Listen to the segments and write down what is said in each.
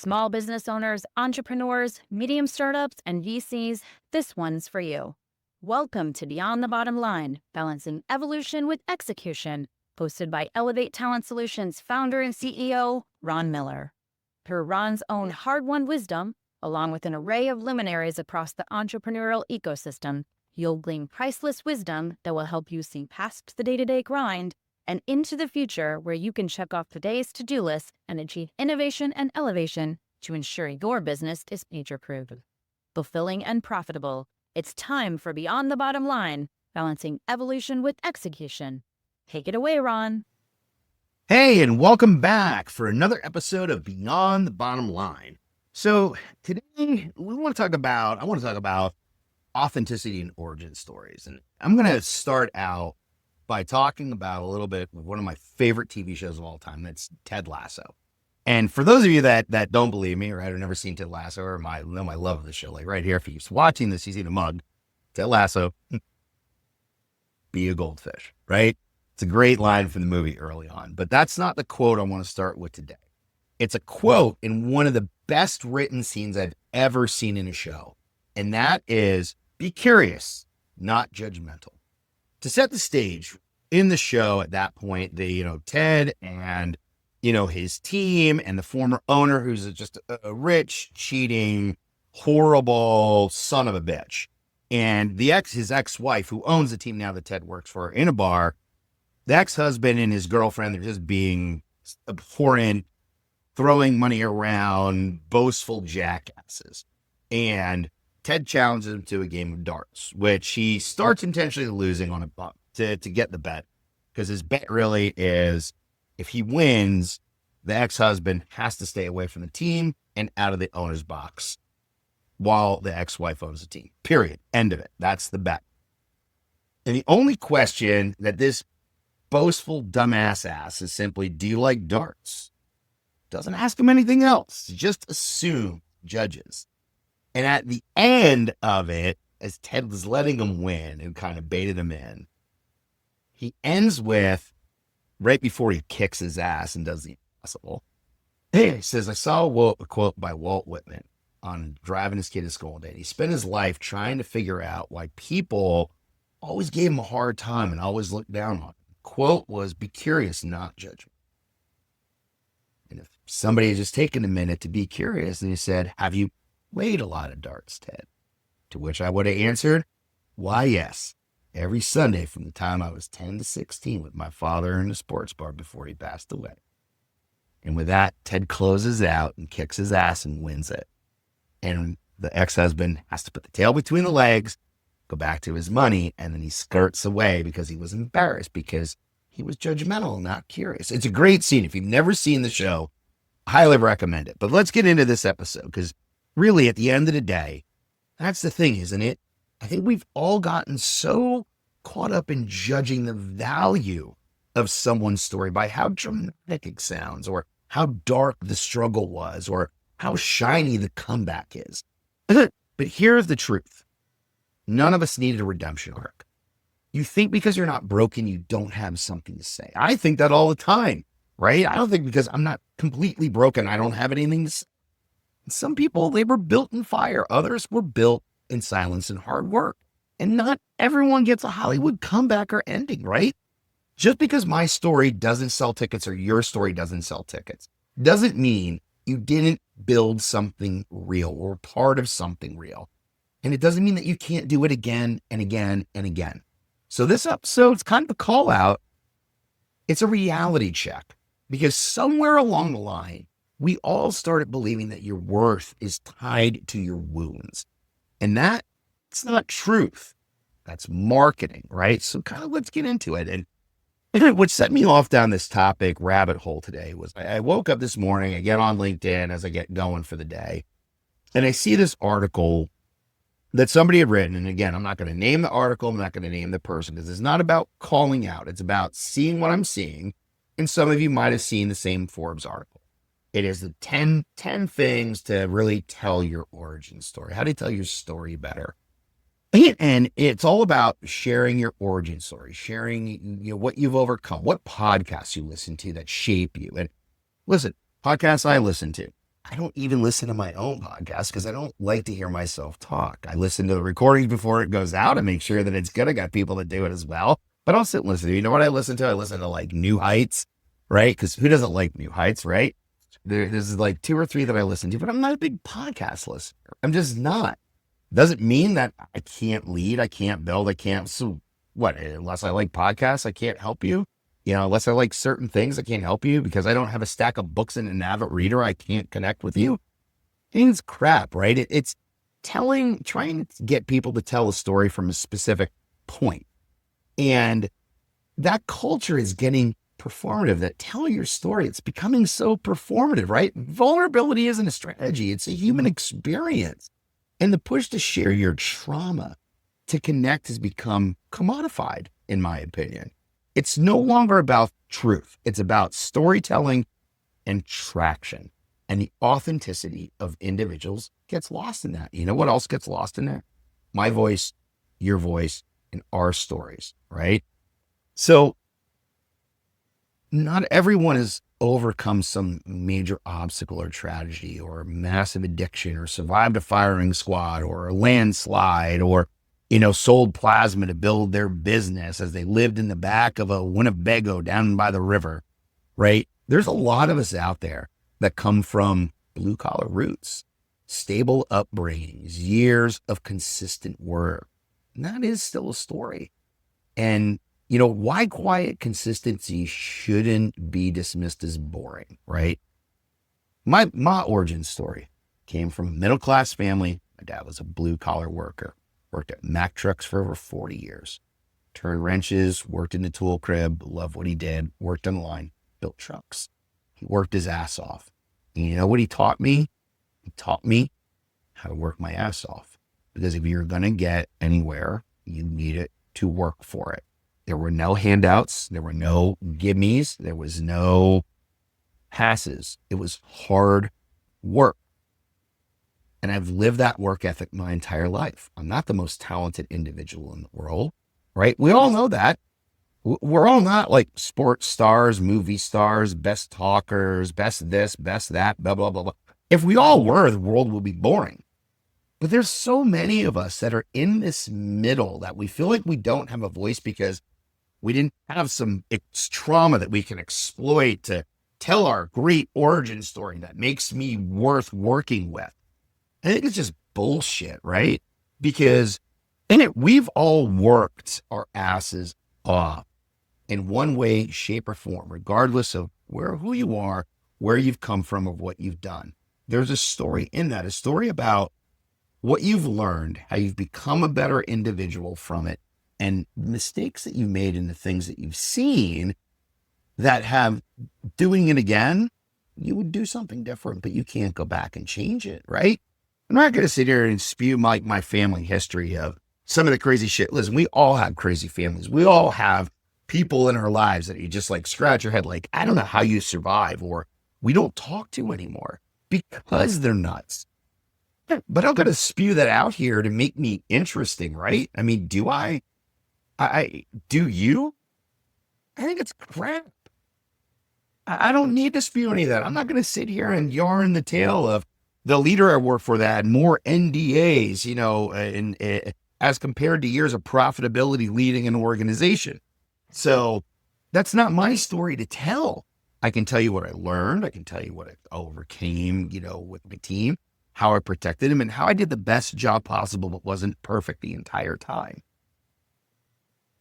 Small business owners, entrepreneurs, medium startups, and VCs, this one's for you. Welcome to Beyond the Bottom Line, Balancing Evolution with Execution, hosted by Elevate Talent Solutions founder and CEO, Ron Miller. Through Ron's own hard-won wisdom, along with an array of luminaries across the entrepreneurial ecosystem, you'll glean priceless wisdom that will help you see past the day-to-day grind and into the future where you can check off today's to-do list and achieve innovation and elevation to ensure your business is future-proof, fulfilling, and profitable. It's time for Beyond the Bottom Line, balancing evolution with execution. Take it away, Ron. Hey, and welcome back for another episode of Beyond the Bottom Line. So today I want to talk about authenticity and origin stories. And I'm going to start out by talking about a little bit of one of my favorite TV shows of all time. That's Ted Lasso. And for those of you that don't believe me or have never seen Ted Lasso or know my love of the show, like right here, if he's watching this, he's eating a mug. Ted Lasso, be a goldfish, right? It's a great line from the movie early on, but that's not the quote I want to start with today. It's a quote in one of the best written scenes I've ever seen in a show. And that is, be curious, not judgmental. To set the stage in the show at that point, Ted and, his team and the former owner, who's just a rich, cheating, horrible son of a bitch. And his ex-wife, who owns the team now that Ted works for, in a bar, the ex-husband and his girlfriend, they're just being abhorrent, throwing money around, boastful jackasses. And Ted challenges him to a game of darts, which he starts intentionally losing on to get the bet, because his bet really is if he wins, the ex-husband has to stay away from the team and out of the owner's box while the ex-wife owns the team. Period. End of it. That's the bet. And the only question that this boastful dumbass asks is simply, do you like darts? Doesn't ask him anything else. Just assume, judges. And at the end of it, as Ted was letting him win and kind of baited him in, he ends with, right before he kicks his ass and does the impossible, he says, I saw a quote by Walt Whitman on driving his kid to school one day. He spent his life trying to figure out why people always gave him a hard time and always looked down on him. The quote was, be curious, not judgment. And if somebody had just taken a minute to be curious and he said, have you played a lot of darts, Ted? To which I would have answered, why, yes. Every Sunday from the time I was 10 to 16 with my father in the sports bar before he passed away. And with that, Ted closes out and kicks his ass and wins it. And the ex-husband has to put the tail between the legs, go back to his money, and then he skirts away because he was embarrassed because he was judgmental and not curious. It's a great scene. If you've never seen the show, I highly recommend it. But let's get into this episode, because really, at the end of the day, that's the thing, isn't it? I think we've all gotten so caught up in judging the value of someone's story by how dramatic it sounds, or how dark the struggle was, or how shiny the comeback is. But here's the truth. None of us needed a redemption arc. You think because you're not broken, you don't have something to say. I think that all the time, right? I don't think because I'm not completely broken, I don't have anything to say. Some people, they were built in fire. Others were built in silence and hard work. And not everyone gets a Hollywood comeback or ending, right? Just because my story doesn't sell tickets or your story doesn't sell tickets doesn't mean you didn't build something real or part of something real. And it doesn't mean that you can't do it again and again and again. So this episode's kind of a call out. It's a reality check, because somewhere along the line, we all started believing that your worth is tied to your wounds. And that's not truth. That's marketing, right? So kind of let's get into it. And what set me off down this topic rabbit hole today was I woke up this morning, I get on LinkedIn as I get going for the day, and I see this article that somebody had written. And again, I'm not going to name the article. I'm not going to name the person, because it's not about calling out. It's about seeing what I'm seeing. And some of you might have seen the same Forbes article. It is the 10 things to really tell your origin story. How do you tell your story better? And it's all about sharing your origin story, sharing what you've overcome, what podcasts you listen to that shape you. And listen, podcasts I listen to, I don't even listen to my own podcast because I don't like to hear myself talk. I listen to the recordings before it goes out and make sure that it's good. I got people that do it as well, but I'll sit and listen to, you know what I listen to? I listen to like New Heights, right? Because who doesn't like New Heights, right? There's like 2 or 3 that I listen to, but I'm not a big podcast listener. I'm just not. Doesn't mean that I can't lead, I can't build, I can't. So what? Unless I like podcasts, I can't help you. You know, unless I like certain things, I can't help you because I don't have a stack of books and an avid reader. I can't connect with you. It's crap, right? It's trying to get people to tell a story from a specific point. And that culture is getting performative, that tell your story. It's becoming so performative, right? Vulnerability isn't a strategy. It's a human experience. And the push to share your trauma, to connect, has become commodified, in my opinion. It's no longer about truth. It's about storytelling and traction. And the authenticity of individuals gets lost in that. You know what else gets lost in there? My voice, your voice, and our stories, right? So not everyone has overcome some major obstacle or tragedy or massive addiction or survived a firing squad or a landslide or, sold plasma to build their business as they lived in the back of a Winnebago down by the river, right? There's a lot of us out there that come from blue collar roots, stable upbringings, years of consistent work. And that is still a story. And, why quiet consistency shouldn't be dismissed as boring, right? My origin story came from a middle-class family. My dad was a blue collar worker, worked at Mack trucks for over 40 years, turned wrenches, worked in the tool crib, loved what he did, worked on the line, built trucks. He worked his ass off. And you know what he taught me? He taught me how to work my ass off. Because if you're going to get anywhere, you needed to work for it. There were no handouts. There were no gimmies. There was no passes. It was hard work. And I've lived that work ethic my entire life. I'm not the most talented individual in the world, right? We all know that. We're all not like sports stars, movie stars, best talkers, best this, best that, blah, blah, blah, blah. If we all were, the world would be boring. But there's so many of us that are in this middle that we feel like we don't have a voice because we didn't have some trauma that we can exploit to tell our great origin story that makes me worth working with. I think it's just bullshit, right? Because we've all worked our asses off in one way, shape, or form, regardless of who you are, where you've come from, or what you've done. There's a story in that, a story about what you've learned, how you've become a better individual from it, and mistakes that you've made and the things that you've seen that have doing it again, you would do something different, but you can't go back and change it, right? I'm not going to sit here and spew my family history of some of the crazy shit. Listen, we all have crazy families. We all have people in our lives that you just like scratch your head like, I don't know how you survive, or we don't talk to anymore because they're nuts. But I'm going to spew that out here to make me interesting, right? I mean, do I do you? I think it's crap. I don't need to spew any of that. I'm not going to sit here and yarn the tale of the leader I work for that had more NDAs, as compared to years of profitability leading an organization. So that's not my story to tell. I can tell you what I learned. I can tell you what I overcame, with my team, how I protected him, and how I did the best job possible, but wasn't perfect the entire time.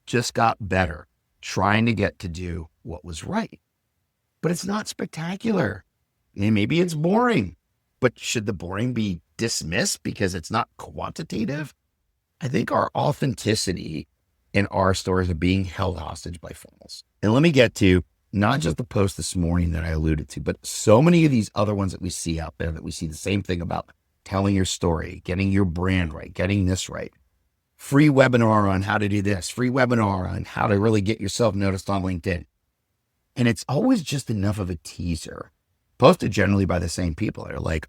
Just got better, trying to get to do what was right. But it's not spectacular. And maybe it's boring, but should the boring be dismissed because it's not quantitative? I think our authenticity and our stories are being held hostage by funnels. And let me get to not just the post this morning that I alluded to, but so many of these other ones that we see out there that we see the same thing about telling your story, getting your brand right, getting this right. Free webinar on how to do this, free webinar on how to really get yourself noticed on LinkedIn. And it's always just enough of a teaser, posted generally by the same people that are like,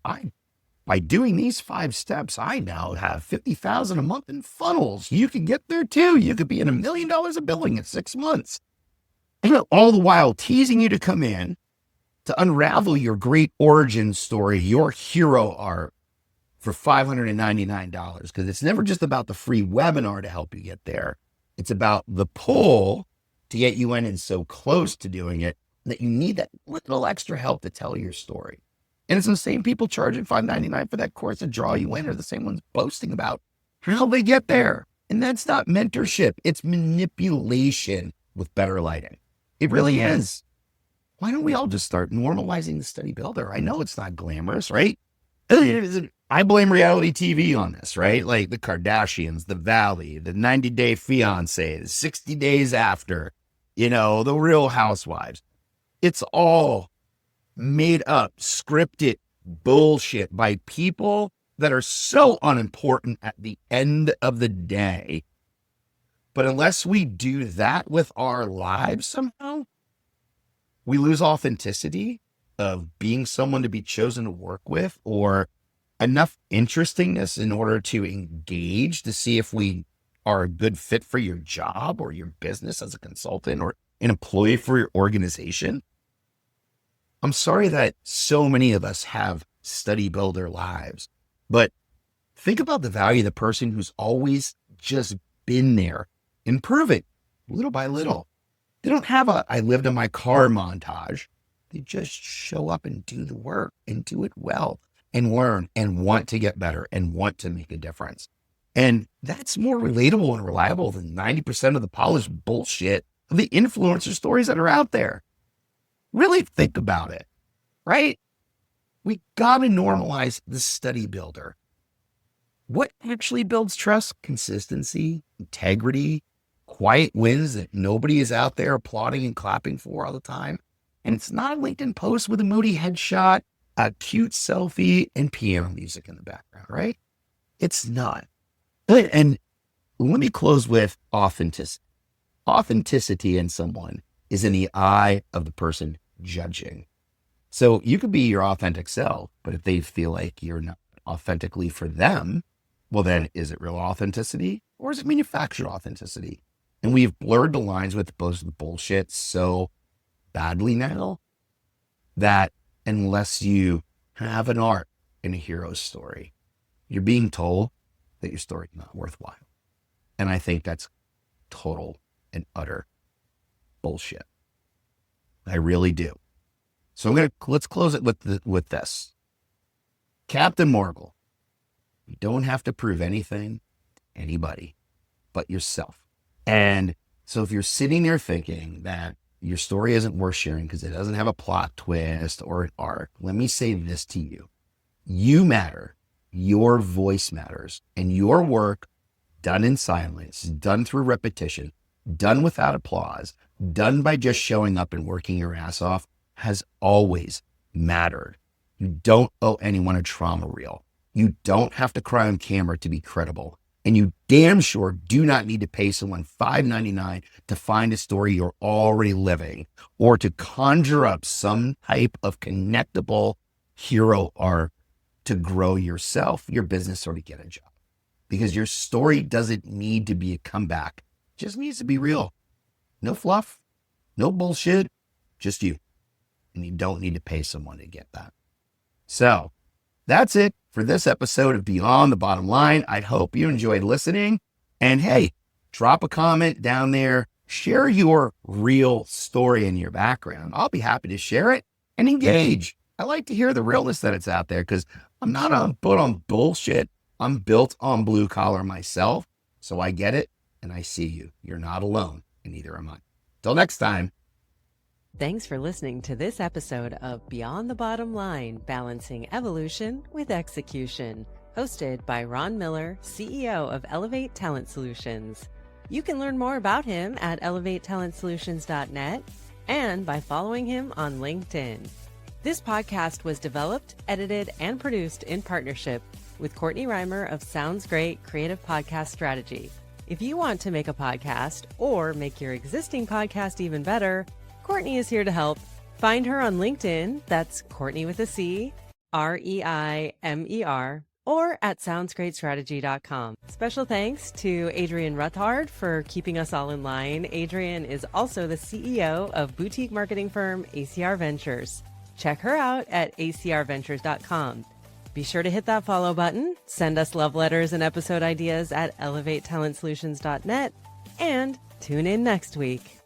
by doing these 5 steps, I now have 50,000 a month in funnels. You could get there too. You could be in $1 million of billing in 6 months. And all the while teasing you to come in to unravel your great origin story, your hero arc for $599, because it's never just about the free webinar to help you get there. It's about the pull to get you in and so close to doing it that you need that little extra help to tell your story. And it's the same people charging $599 for that course to draw you in are the same ones boasting about how they get there. And that's not mentorship. It's manipulation with better lighting. It really is. Why don't we all just start normalizing the study builder? I know it's not glamorous, right? I blame reality TV on this, right? Like the Kardashians, the Valley, the 90-Day Fiancé, the 60 Days After, the Real Housewives. It's all made up, scripted bullshit by people that are so unimportant at the end of the day. But unless we do that with our lives somehow, we lose authenticity of being someone to be chosen to work with, or enough interestingness in order to engage to see if we are a good fit for your job or your business as a consultant or an employee for your organization. I'm sorry that so many of us have study builder lives, but think about the value of the person who's always just been there, improving little by little. They don't have a I lived in my car montage. They just show up and do the work and do it well and learn and want to get better and want to make a difference. And that's more relatable and reliable than 90% of the polished bullshit of the influencer stories that are out there. Really think about it, right? We got to normalize the study builder. What actually builds trust? Consistency, integrity, quiet wins that nobody is out there applauding and clapping for all the time. And it's not a LinkedIn post with a moody headshot, a cute selfie, and piano music in the background, right? It's not. And let me close with authenticity. Authenticity in someone is in the eye of the person judging. So you could be your authentic self, but if they feel like you're not authentically for them, well, then is it real authenticity or is it manufactured authenticity? And we've blurred the lines with both the bullshit so badly now that unless you have an arc in a hero's story, you're being told that your story is not worthwhile. And I think that's total and utter bullshit. I really do. So let's close it with this. Captain Marvel, you don't have to prove anything to anybody but yourself. And so if you're sitting there thinking that your story isn't worth sharing because it doesn't have a plot twist or an arc, let me say this to you. You matter. Your voice matters. And your work, done in silence, done through repetition, done without applause, done by just showing up and working your ass off, has always mattered. You don't owe anyone a trauma reel. You don't have to cry on camera to be credible. And you damn sure do not need to pay someone $5.99 to find a story you're already living or to conjure up some type of connectable hero arc to grow yourself, your business, or to get a job. Because your story doesn't need to be a comeback. It just needs to be real. No fluff, no bullshit, just you. And you don't need to pay someone to get that. So that's it for this episode of Beyond the Bottom Line. I hope you enjoyed listening. And hey, drop a comment down there. Share your real story in your background. I'll be happy to share it and engage. I like to hear the realness that it's out there because I'm not built on bullshit. I'm built on blue collar myself. So I get it and I see you. You're not alone and neither am I. Till next time. Thanks for listening to this episode of Beyond the Bottom Line, Balancing Evolution with Execution, hosted by Ron Miller, CEO of Elevate Talent Solutions. You can learn more about him at elevatetalentsolutions.net and by following him on LinkedIn. This podcast was developed, edited, and produced in partnership with Courtney Reimer of Sounds Great Creative Podcast Strategy. If you want to make a podcast or make your existing podcast even better, Courtney is here to help. Find her on LinkedIn, that's Courtney with a C, Reimer, or at soundsgreatstrategy.com. Special thanks to Adrian Ruthard for keeping us all in line. Adrian is also the CEO of boutique marketing firm ACR Ventures. Check her out at acrventures.com. Be sure to hit that follow button, send us love letters and episode ideas at elevatetalentsolutions.net, and tune in next week.